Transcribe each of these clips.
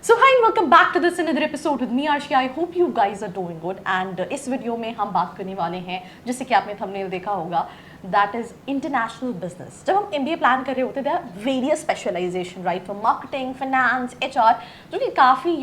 So hi and welcome back to this another episode with me Arshi. I hope you guys are doing good and इस video में हम बात करने वाले हैं जैसे कि आपने थंबनेल देखा होगा that is international business. जब हम MBA प्लान कर रहे होते हैं there are various specialization right from marketing, finance, HR जो कि काफ़ी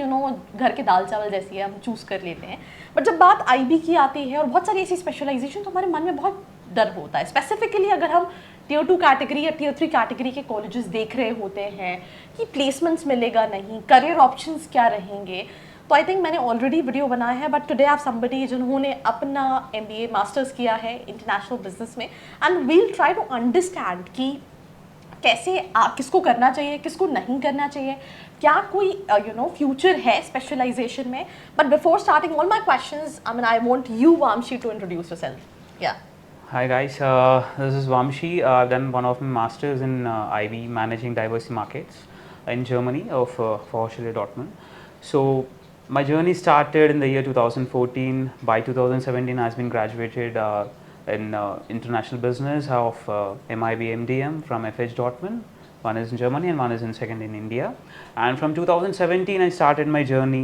घर के दाल चावल जैसी है हम चूज़ कर लेते हैं. बट जब बात IB की आती है और बहुत सारी ऐसी स्पेशलाइजेशन तो हमारे मन में बहुत डर होता है. स्पेसिफिकली अगर हम टियर 2 कैटेगरी या टियर 3 कैटेगरी के कॉलेजेस देख रहे होते हैं कि प्लेसमेंट्स मिलेगा नहीं, करियर ऑप्शंस क्या रहेंगे. तो आई थिंक मैंने ऑलरेडी वीडियो बनाया है बट टुडे आप समबडी जिन्होंने अपना MBA मास्टर्स किया है इंटरनेशनल बिजनेस में and we'll try to understand कि कैसे किसको करना चाहिए, किसको नहीं करना चाहिए, क्या कोई फ्यूचर है स्पेशलाइजेशन में. But before starting all my questions I want you Vamshi to introduce yourself. Yeah Hi guys, this is Vamshi. I've done one of my masters in IB managing diversity markets in Germany of Hochschule Dortmund. So my journey started in the year 2014. By 2017, I've been graduated in international business of MIB MDM from FH Dortmund. One is in Germany and one is in second in India. And from 2017, I started my journey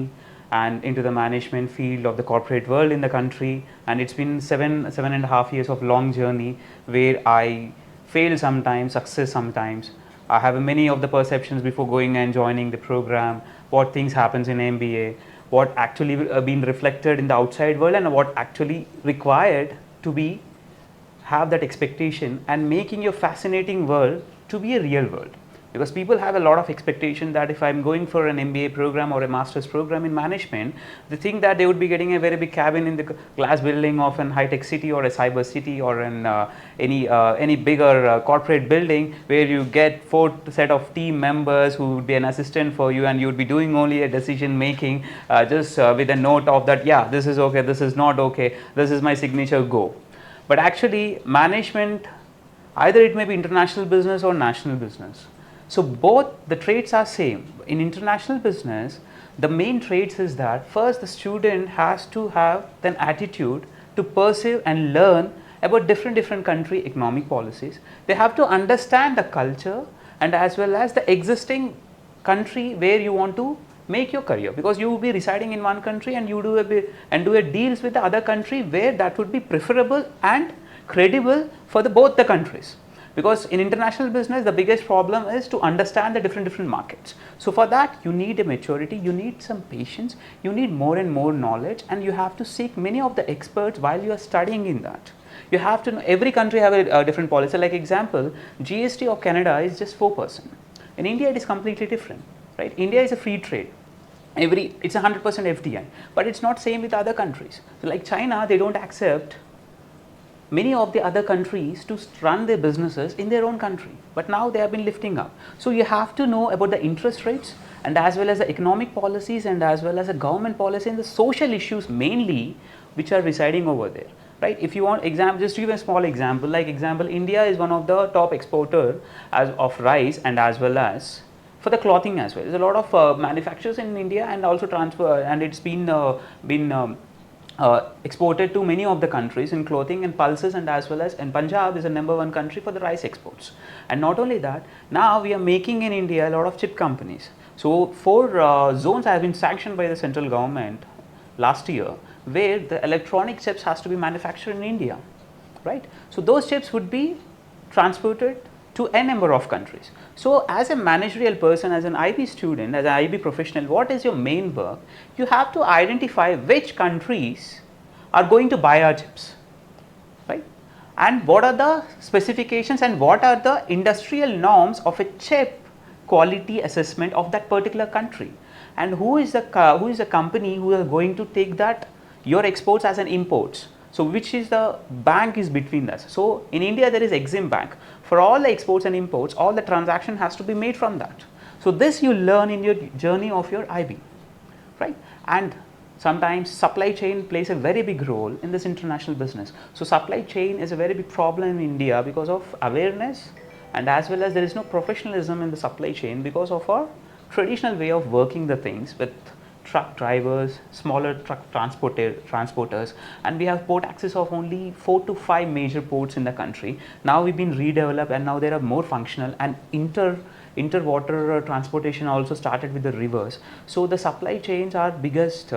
and into the management field of the corporate world in the country, and it's been seven and a half years of long journey where I fail sometimes, success sometimes. I have many of the perceptions before going and joining the program, what things happens in MBA, what actually been reflected in the outside world and what actually required to be have that expectation and making your fascinating world to be a real world. Because people have a lot of expectation that if I'm going for an MBA program or a master's program in management, they think that they would be getting a very big cabin in the glass building of an high-tech city or a cyber city or an any bigger corporate building where you get 4 set of team members who would be an assistant for you and you would be doing only a decision making just with a note of that, yeah, this is okay, this is not okay, this is my signature, go. But actually management, either it may be international business or national business. So both the traits are same. In international business, the main traits is that first the student has to have an attitude to perceive and learn about different country economic policies. They have to understand the culture and as well as the existing country where you want to make your career, because you will be residing in one country and you do a deals with the other country where that would be preferable and credible for both the countries. Because in international business, the biggest problem is to understand the different markets. So for that, you need a maturity, you need some patience, you need more and more knowledge, and you have to seek many of the experts while you are studying in that. You have to know every country have a different policy. Like example, GST of Canada is just 4%. In India, it is completely different, right? India is a free trade. It's 100% FDI, but it's not same with other countries. So like China, they don't accept many of the other countries to run their businesses in their own country, but now they have been lifting up. So you have to know about the interest rates and as well as the economic policies and as well as the government policy and the social issues mainly which are residing over there, right? If you want example, just to give a small example, like example, India is one of the top exporter of rice and as well as for the clothing as well. There's a lot of manufacturers in India and also transfer, and it's been exported to many of the countries in clothing and pulses, and as well as in Punjab is the #1 country for the rice exports. And not only that, now we are making in India a lot of chip companies. So 4 zones have been sanctioned by the central government last year where the electronic chips has to be manufactured in India, right? So those chips would be transported to a number of countries. So as a managerial person, as an IB student, as an IB professional, what is your main work? You have to identify which countries are going to buy our chips, right? And what are the specifications and what are the industrial norms of a chip quality assessment of that particular country? And who is the company who are going to take that your exports as an imports? So which is the bank is between us. So in India there is Exim Bank. For all the exports and imports, all the transaction has to be made from that. So this you learn in your journey of your IB, right? And sometimes supply chain plays a very big role in this international business. So supply chain is a very big problem in India because of awareness and as well as there is no professionalism in the supply chain because of our traditional way of working the things with truck drivers, smaller truck transporters, and we have port access of only 4 to 5 major ports in the country. Now we've been redeveloped and now they are more functional and interwater transportation also started with the rivers. So the supply chains are biggest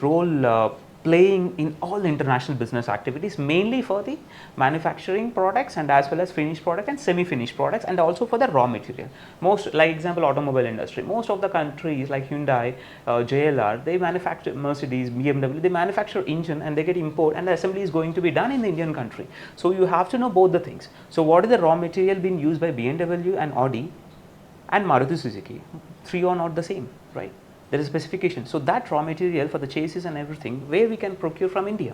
role playing in all international business activities, mainly for the manufacturing products and as well as finished product and semi-finished products, and also for the raw material. Most, like example, automobile industry, most of the countries like Hyundai, JLR, they manufacture, Mercedes, BMW, they manufacture engine and they get import, and the assembly is going to be done in the Indian country. So you have to know both the things. So what is the raw material being used by BMW and Audi and Maruti Suzuki? Three are not the same, right? There is specification. So that raw material for the chassis and everything, where we can procure from India,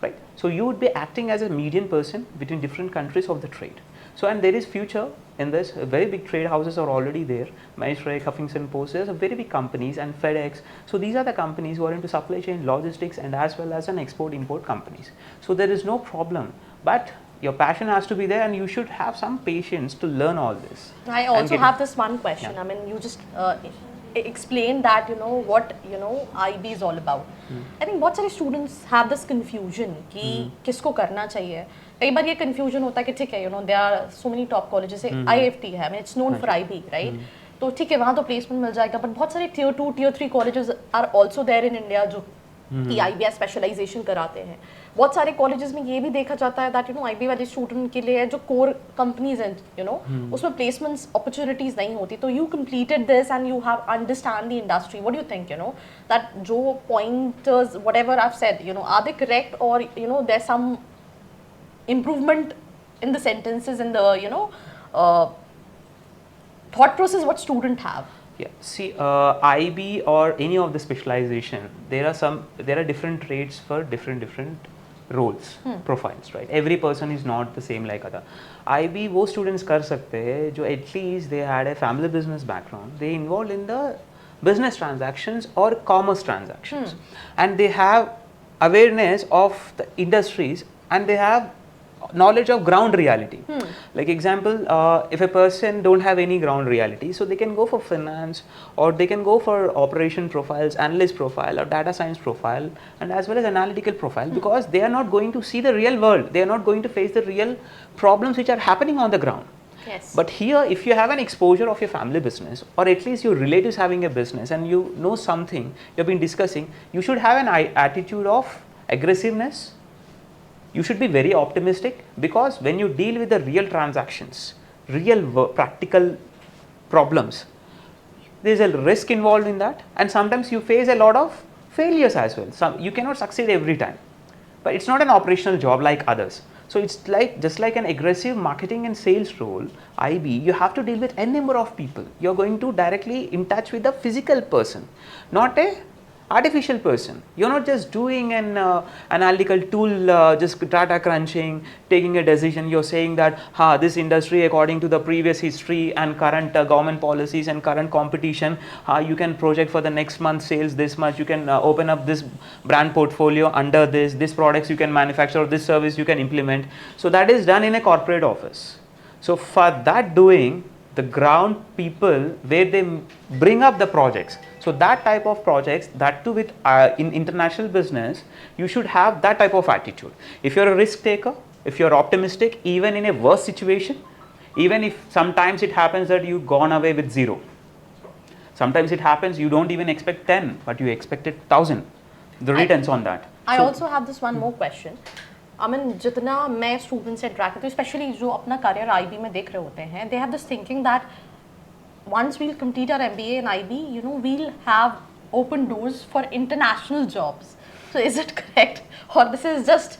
right? So you would be acting as a median person between different countries of the trade. So, and there is future in this. Very big trade houses are already there. Maestro, Huffington Post, there's a very big companies, and FedEx. So these are the companies who are into supply chain logistics and as well as an export-import companies. So there is no problem, but your passion has to be there, and you should have some patience to learn all this. I also have this one question. Yeah. I mean, you just explain that, what IB is all about. I think बहुत सारे students have this confusion कि किसको करना चाहिए. कई बार ये confusion होता है कि ठीक है, there are so many top colleges, IFT है, I mean it's known for IB, right? तो ठीक है, वहाँ तो placement मिल जाएगा, but बहुत सारे tier 2, tier 3 colleges are also there in India जो कि IB specialization कराते हैं. बहुत सारे कॉलेजेस में ये भी देखा जाता है दैट IB वाले स्टूडेंट के लिए जो कोर कंपनीज हैं उसमें प्लेसमेंट्स अपॉर्चुनिटीज नहीं होती. तो you completed this and you have understand the industry. What do you think that जो pointers whatever I have said are they correct, और there some improvement in the sentences and the thought process what student have? Yeah, see, IB or any of the specialization, there are different traits for different roles, profiles, right? Every person is not the same like other. IB वो students कर सकते हैं जो at least they had a family business background, they involved in the business transactions or commerce transactions, and they have awareness of the industries, and they have knowledge of ground reality. Like example, if a person don't have any ground reality, so they can go for finance, or they can go for operation profiles, analyst profile, or data science profile, and as well as analytical profile, because they are not going to see the real world, they are not going to face the real problems which are happening on the ground. Yes. But here, if you have an exposure of your family business, or at least your relatives having a business, and you know something you've been discussing, you should have an attitude of aggressiveness. You should be very optimistic, because when you deal with the real transactions, real practical problems, there is a risk involved in that, and sometimes you face a lot of failures as well. You cannot succeed every time, but it's not an operational job like others. So it's just like an aggressive marketing and sales role, IB, you have to deal with n number of people. You're going to directly in touch with the physical person, not a artificial person. You're not just doing an analytical tool, just data crunching, taking a decision. You're saying that this industry, according to the previous history and current government policies and current competition, you can project for the next month sales this much. You can open up this brand portfolio under this products you can manufacture, or this service you can implement. So that is done in a corporate office. So for that doing, the ground people where they bring up the projects. So that type of projects, that too with in international business, you should have that type of attitude. If you're a risk taker, if you're optimistic, even in a worse situation, even if sometimes it happens that you've gone away with 0. Sometimes it happens you don't even expect 10, but you expected 1,000. The returns on that. I also have this one more question. I mean, जितना मैं students से interact करती हूँ, especially जो अपना career IB में देख रहे होते हैं, they have this thinking that once we'll complete our MBA in IB, we'll have open doors for international jobs. So is it correct, or this is just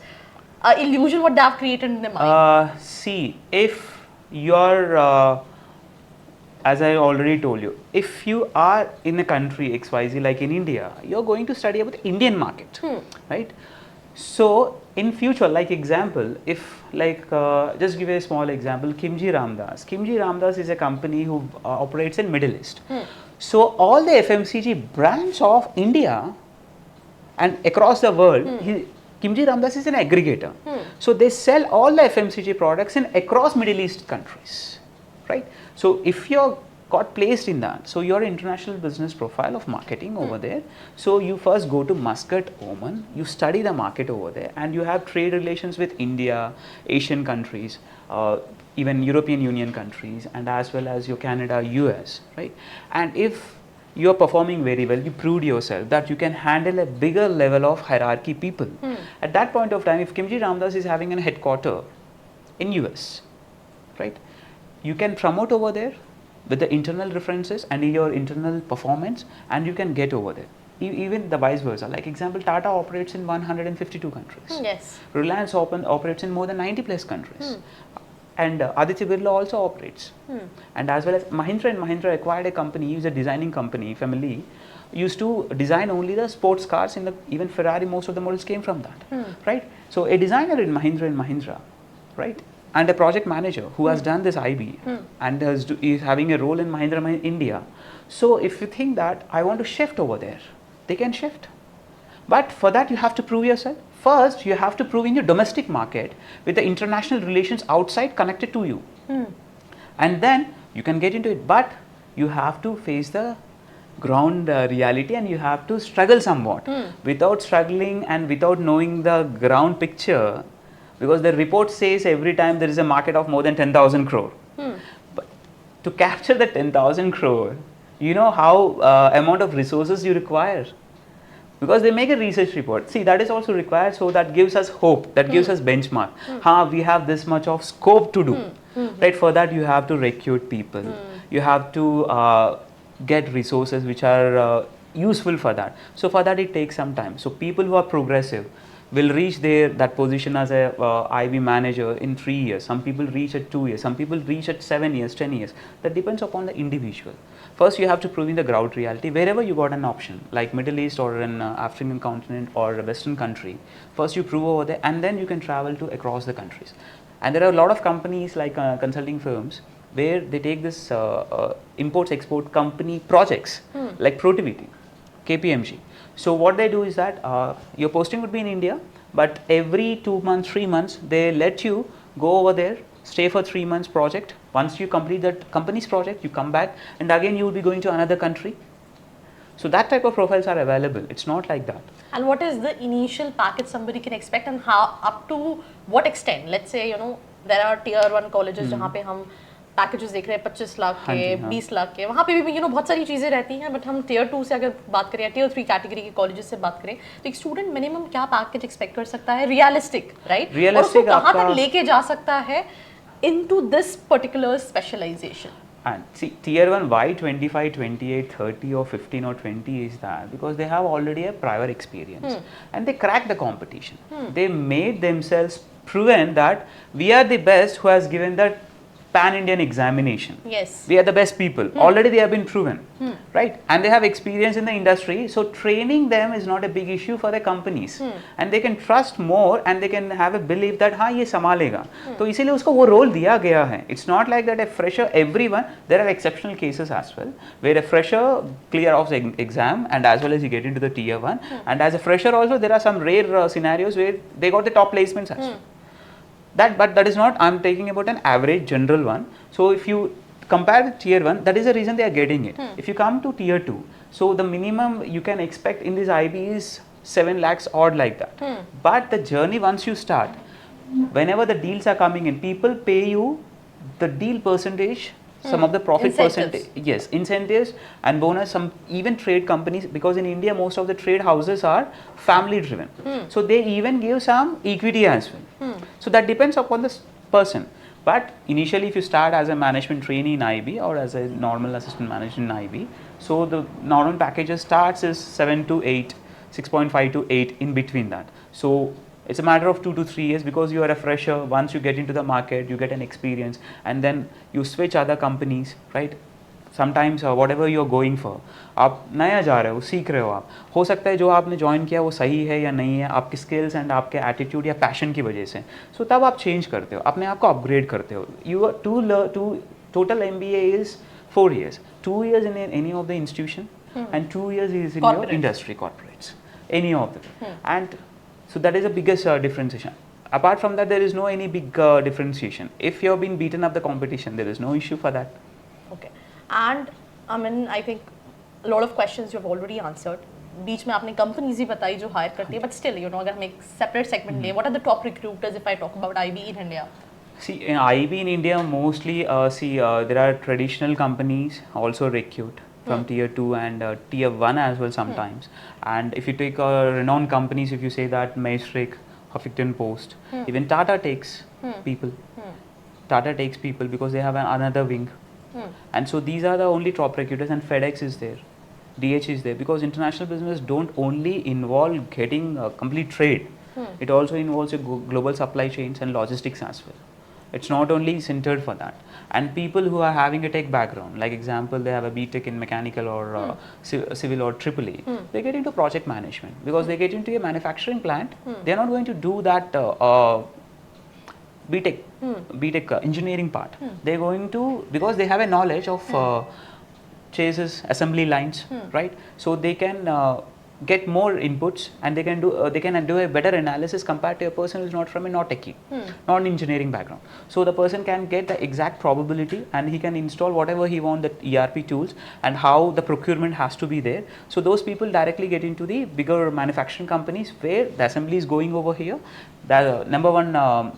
an illusion what they have created in their mind? See, if you're as I already told you, if you are in a country XYZ like in India, you're going to study about the Indian market, right? So in future, like example, if just give a small example, Kimji Ramdas is a company who operates in Middle East. So all the FMCG brands of India and across the world, Kimji Ramdas is an aggregator. So they sell all the FMCG products in across Middle East countries, right? So if you're got placed in that, so your international business profile of marketing over there, so you first go to Muscat, Oman, you study the market over there, and you have trade relations with India, Asian countries, even European Union countries, and as well as your Canada, US, right? And if you are performing very well, you proved yourself that you can handle a bigger level of hierarchy people. At that point of time, if Kimji Ramdas is having a headquarter in US, right, you can promote over there with the internal references and your internal performance, and you can get over there. Even the vice versa. Like example, Tata operates in 152 countries. Yes. Reliance operates in more than 90 plus countries. And Aditya Birla also operates. And as well as Mahindra and Mahindra acquired a company, it's a designing company, family, used to design only the sports cars. Even Ferrari, most of the models came from that, right? So a designer in Mahindra and Mahindra, right? And a project manager who has done this IB and is having a role in Mahindra India. So if you think that I want to shift over there, they can shift. But for that you have to prove yourself. First, you have to prove in your domestic market with the international relations outside connected to you. And then you can get into it. But you have to face the ground reality, and you have to struggle somewhat. Without struggling and without knowing the ground picture, because the report says every time there is a market of more than 10,000 crore. But to capture the 10,000 crore, you know how amount of resources you require. Because they make a research report. See, that is also required, so that gives us hope, that gives us benchmark. We have this much of scope to do. Right, for that you have to recruit people. You have to get resources which are useful for that. So for that it takes some time. So people who are progressive will reach that position as a IB manager in 3 years. Some people reach at 2 years. Some people reach at 7 years, 10 years. That depends upon the individual. First, you have to prove in the ground reality. Wherever you got an option, like Middle East or an African continent or a Western country, first you prove over there, and then you can travel to across the countries. And there are a lot of companies like consulting firms where they take this imports-export company projects like Protivity, KPMG. So what they do is that your posting would be in India, but every 2 months, 3 months, they let you go over there, stay for 3 months project. Once you complete that company's project, you come back, and again you will be going to another country. So that type of profiles are available. It's not like that. And what is the initial package somebody can expect, and how, up to what extent? Let's say, you know, there are tier 1 colleges जहाँ पे हम packages देख रहे हैं 25 लाख के, 20 लाख के, वहाँ पे भी यू नो बहुत सारी चीज़ें रहती हैं. बट हम टियर 2 से अगर बात करें या टियर 3 कैटेगरी के कॉलेजेस से बात करें, तो एक स्टूडेंट मिनिमम क्या पैकेज एक्सपेक्ट कर सकता है, रियलिस्टिक, राइट? और उसको कहाँ तक लेके जा सकता है into this particular specialization? And see, tier 1, why 25, 28, 30 or 15 or 20 is that because they have already a prior experience and they cracked the competition. They made themselves proven that we are the best who has given that pan-Indian examination. Yes. We are the best people. Already they have been proven, right? And they have experience in the industry. So training them is not a big issue for the companies. And they can trust more and they can have a belief that हाँ ये संभालेगा. तो इसीलिए उसको वो role दिया गया है. It's not like that a fresher, everyone, there are exceptional cases as well, where a fresher clear off the exam and as well as you get into the tier 1. And as a fresher also, there are some rare scenarios where they got the top placements as well. But that is not, I'm taking about an average general one. So if you compare with tier 1, that is the reason they are getting it. If you come to tier 2, so the minimum you can expect in this IB is 7 lakhs odd like that. But the journey once you start, whenever the deals are coming in, people pay you the deal percentage, some of the profit percentage, yes, incentives and bonus, some even trade companies, because in India most of the trade houses are family driven. So they even give some equity as well. So that depends upon the person. But initially if you start as a management trainee in IB or as a normal assistant manager in IB, so the normal packages starts is 7 to 8, 6.5 to 8 in between that. So it's a matter of 2 to 3 years because you are a fresher. Once you get into the market, you get an experience and then you switch other companies, right? Sometimes whatever you are going for, आप नया जा रहे हो, सीख रहे हो आप, हो सकता है जो आपने ज्वाइन किया वो सही है या नहीं है, आपके स्किल्स एंड आपके एटीट्यूड या पैशन की वजह से, सो तब आप चेंज करते हो, अपने आप को अपग्रेड करते हो. You to total MBA is 4 years, 2 years in any of the institution and 2 years is in your industry corporates, any of them. And so that is the biggest differentiation. Apart from that, there is no any big differentiation. If you have been beaten up the competition, there is no issue for that. Okay. And I mean, I think a lot of questions you have already answered. बीच में आपने companies ही बताई जो higher करती है, but still, you know, अगर हम एक separate segment लें, what are the top recruiters if I talk about IB in India? See, in IB in India, mostly there are traditional companies also recruit from tier 2 and tier 1 as well sometimes. And if you take renowned companies, if you say that Maestrik, Huffington Post, even Tata takes people. Tata takes people because they have another wing. And so these are the only top recruiters, and FedEx is there, DH is there, because international business don't only involve getting complete trade. It also involves a global supply chains and logistics as well. It's not only centered for that. And people who are having a tech background, like example, they have a BTech in mechanical or civil or AAA, they get into project management because they get into a manufacturing plant. They're not going to do that BTech engineering part. They're going to, because they have a knowledge of chases, assembly lines, right? So they can get more inputs, and they can do a better analysis compared to a person who's not from a not techie, not engineering background. So the person can get the exact probability, and he can install whatever he wants, the ERP tools, and how the procurement has to be there. So those people directly get into the bigger manufacturing companies where the assembly is going over here. The number one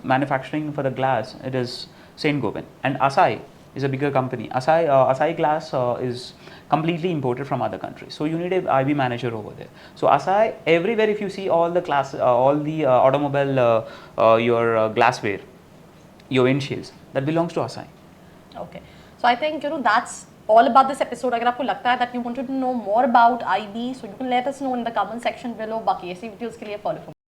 manufacturing for the glass, it is Saint Gobain, and Asahi is a bigger company. Asahi glass is completely imported from other countries. So you need a IB manager over there. So Asahi, everywhere if you see all the automobile, your glassware, your windshields, that belongs to Asahi. Okay. So I think that's all about this episode. अगर आपको लगता है that you wanted to know more about IB, so you can let us know in the comment section below. बाकी ऐसी videos के लिए follow